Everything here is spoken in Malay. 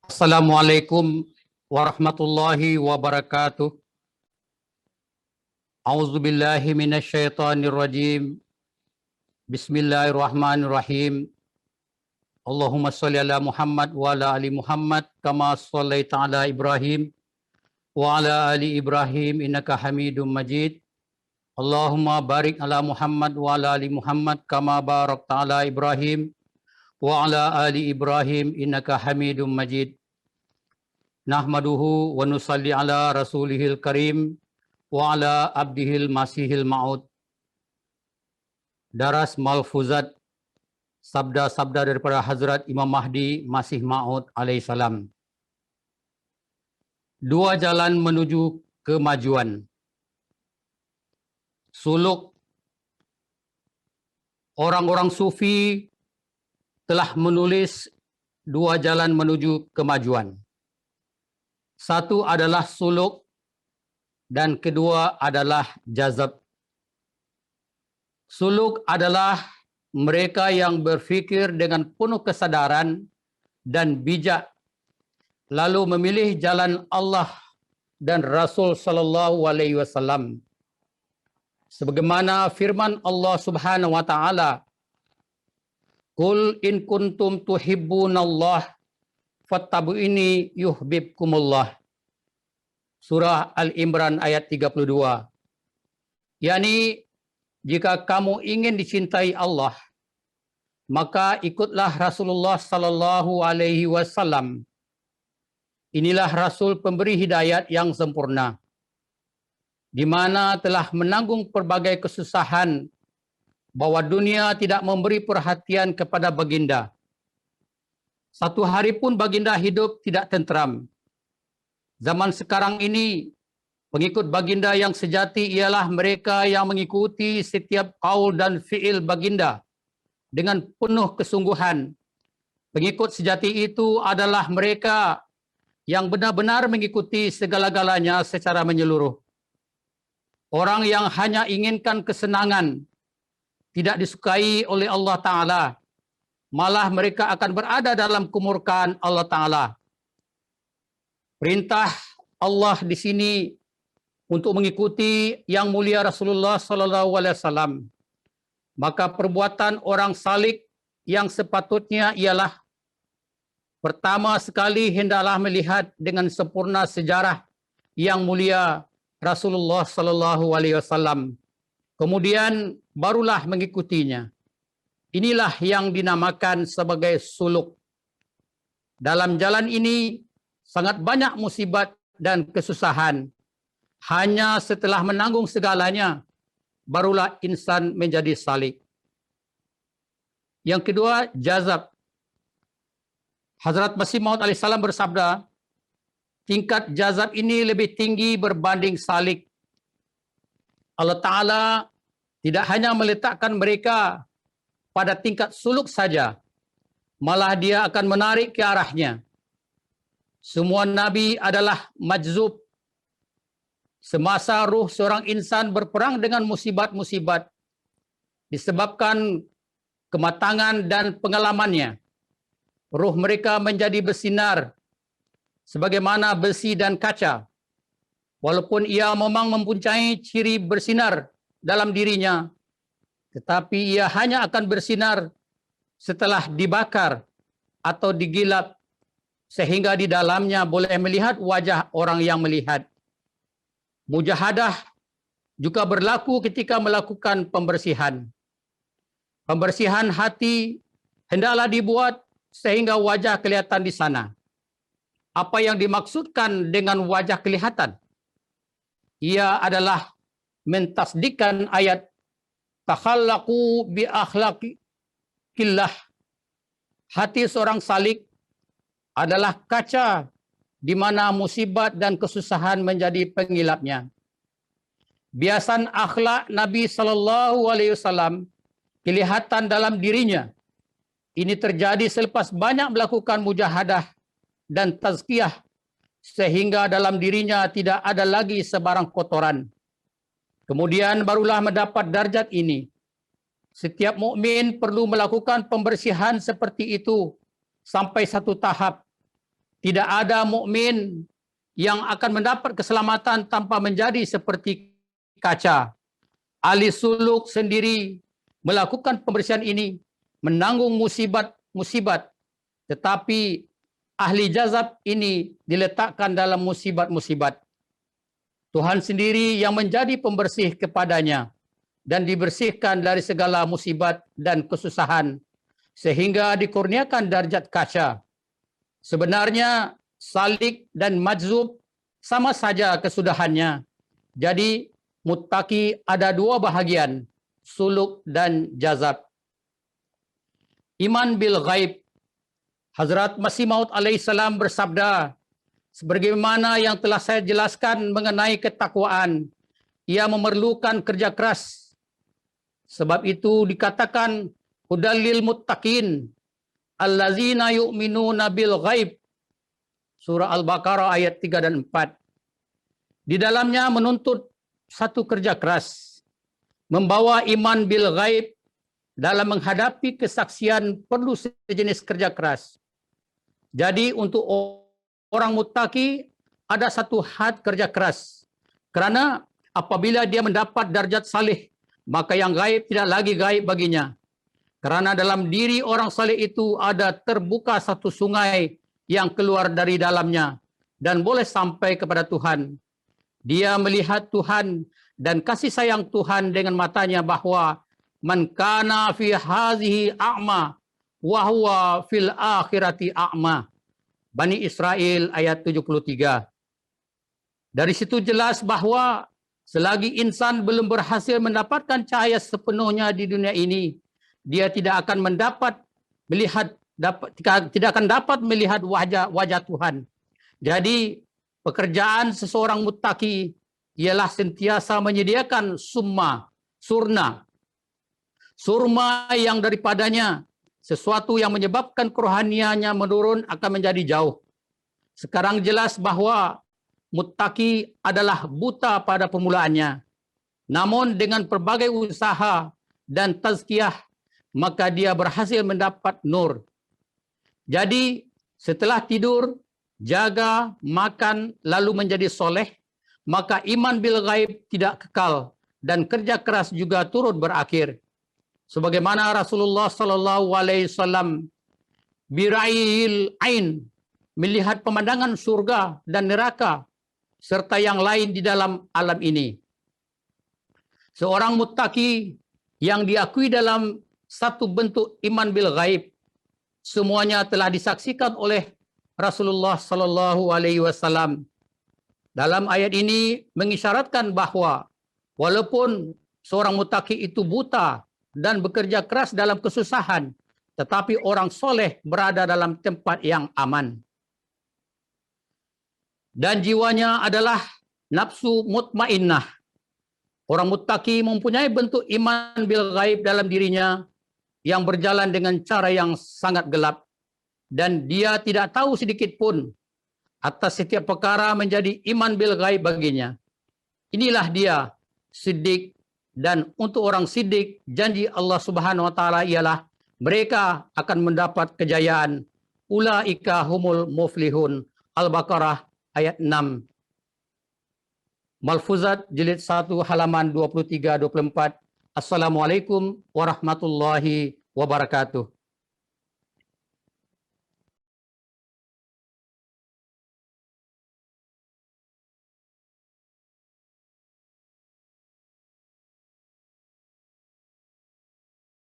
Assalamualaikum warahmatullahi wabarakatuh. A'udzubillahi minasyaitonirrajim. Bismillahirrahmanirrahim. Allahumma shalli ala Muhammad wa ala ali Muhammad kama shallaita ala Ibrahim wa ala ali Ibrahim innaka Hamidum Majid. Allahumma barik ala Muhammad wa ala ali Muhammad kama barakta ala Ibrahim wa ala ali Ibrahim innaka Hamidum Majid. Nahmaduhu wa nusalli ala rasulihil karim wa ala abdihil masihil ma'ud. Daras malfuzat, sabda-sabda daripada Hazrat Imam Mahdi Masih Ma'ud alaihissalam. Dua jalan menuju kemajuan. Suluk orang-orang sufi telah menulis dua jalan menuju kemajuan. Satu adalah suluk dan kedua adalah jazab. Suluk adalah mereka yang berfikir dengan penuh kesadaran dan bijak, lalu memilih jalan Allah dan Rasul sallallahu alaihi wasallam. Sebagaimana firman Allah Subhanahu wa taala, "Qul in kuntum tuhibbunallah fattabi'uni yuhibbukumullah." Surah Al-Imran ayat 32. Yani, jika kamu ingin dicintai Allah, maka ikutlah Rasulullah sallallahu alaihi wasallam. Inilah Rasul pemberi hidayat yang sempurna, di mana telah menanggung pelbagai kesusahan, bahwa dunia tidak memberi perhatian kepada baginda. Satu hari pun baginda hidup tidak tentram. Zaman sekarang ini, pengikut baginda yang sejati ialah mereka yang mengikuti setiap qaul dan fi'il baginda dengan penuh kesungguhan. Pengikut sejati itu adalah mereka yang benar-benar mengikuti segala-galanya secara menyeluruh. Orang yang hanya inginkan kesenangan, tidak disukai oleh Allah Ta'ala, malah mereka akan berada dalam kemurkaan Allah Ta'ala. Perintah Allah di sini untuk mengikuti yang mulia Rasulullah sallallahu alaihi wasallam. Maka perbuatan orang salik yang sepatutnya ialah, pertama sekali hendaklah melihat dengan sempurna sejarah yang mulia Rasulullah sallallahu alaihi wasallam. Kemudian barulah mengikutinya. Inilah yang dinamakan sebagai suluk. Dalam jalan ini sangat banyak musibat dan kesusahan. Hanya setelah menanggung segalanya, barulah insan menjadi salik. Yang kedua, jazab. Hazrat Masih Maud alaihissalam bersabda, tingkat jazab ini lebih tinggi berbanding salik. Allah Ta'ala tidak hanya meletakkan mereka pada tingkat suluk saja, malah Dia akan menarik ke arahnya. Semua Nabi adalah majzub. Semasa ruh seorang insan berperang dengan musibat-musibat, disebabkan kematangan dan pengalamannya, ruh mereka menjadi bersinar sebagaimana besi dan kaca. Walaupun ia memang mempunyai ciri bersinar dalam dirinya, tetapi ia hanya akan bersinar setelah dibakar atau digilap, sehingga di dalamnya boleh melihat wajah orang yang melihat. Mujahadah juga berlaku ketika melakukan pembersihan. Pembersihan hati hendaklah dibuat sehingga wajah kelihatan di sana. Apa yang dimaksudkan dengan wajah kelihatan? Ia adalah mentasdikan ayat takhallaqu bi akhlaqillah. Hati seorang salik adalah kaca di mana musibat dan kesusahan menjadi pengilapnya. Biasan akhlak Nabi sallallahu alaihi wasallam kelihatan dalam dirinya. Ini terjadi selepas banyak melakukan mujahadah dan tazkiyah, sehingga dalam dirinya tidak ada lagi sebarang kotoran. Kemudian barulah mendapat darjat ini. Setiap mukmin perlu melakukan pembersihan seperti itu sampai satu tahap. Tidak ada mukmin yang akan mendapat keselamatan tanpa menjadi seperti kaca. Ahli suluk sendiri melakukan pembersihan ini, menanggung musibat-musibat, tetapi ahli jazab ini diletakkan dalam musibat-musibat. Tuhan sendiri yang menjadi pembersih kepadanya dan dibersihkan dari segala musibat dan kesusahan, sehingga dikurniakan darjat kaca. Sebenarnya salik dan majzub sama saja kesudahannya. Jadi muttaqi ada dua bahagian, suluk dan jazab. Iman bil ghaib. Hazrat Masih Maud alaihissalam bersabda, sebagaimana yang telah saya jelaskan mengenai ketakwaan, ia memerlukan kerja keras. Sebab itu dikatakan hudallil muttaqin allazina yu'minuna bil ghaib. Surah Al-Baqarah ayat 3 dan 4. Di dalamnya menuntut satu kerja keras. Membawa iman bil ghaib dalam menghadapi kesaksian perlu sejenis kerja keras. Jadi untuk orang muttaqi ada satu had kerja keras. Kerana apabila dia mendapat darjat salih, maka yang gaib tidak lagi gaib baginya. Kerana dalam diri orang saleh itu ada terbuka satu sungai yang keluar dari dalamnya dan boleh sampai kepada Tuhan. Dia melihat Tuhan dan kasih sayang Tuhan dengan matanya bahwa man kana fi hazihi a'ma wa huwa fil akhirati a'ma. Bani Israel ayat 73. Dari situ jelas bahwa selagi insan belum berhasil mendapatkan cahaya sepenuhnya di dunia ini, dia tidak akan tidak akan dapat melihat wajah Tuhan. Jadi pekerjaan seseorang muttaqi ialah sentiasa menyediakan surma yang daripadanya sesuatu yang menyebabkan kerohaniannya menurun akan menjadi jauh. Sekarang jelas bahwa muttaqi adalah buta pada permulaannya. Namun dengan berbagai usaha dan tazkiyah, maka dia berhasil mendapat nur. Jadi setelah tidur, jaga, makan, lalu menjadi soleh, maka iman bil ghaib tidak kekal dan kerja keras juga turut berakhir. Sebagaimana Rasulullah sallallahu alaihi wasallam birail ain, melihat pemandangan surga dan neraka serta yang lain di dalam alam ini. Seorang muttaqi yang diakui dalam satu bentuk iman bil ghaib, semuanya telah disaksikan oleh Rasulullah sallallahu alaihi wasallam. Dalam ayat ini mengisyaratkan bahwa walaupun seorang muttaqi itu buta dan bekerja keras dalam kesusahan, tetapi orang soleh berada dalam tempat yang aman. Dan jiwanya adalah nafsu mutmainnah. Orang muttaqi mempunyai bentuk iman bil ghaib dalam dirinya yang berjalan dengan cara yang sangat gelap. Dan dia tidak tahu sedikit pun atas setiap perkara menjadi iman bil ghaib baginya. Inilah dia siddiq, dan untuk orang siddiq janji Allah Subhanahu wa taala ialah mereka akan mendapat kejayaan. Ulaika humul muflihun. Al-Baqarah ayat 6. Malfuzat jilid 1 halaman 23-24. Assalamualaikum warahmatullahi wabarakatuh.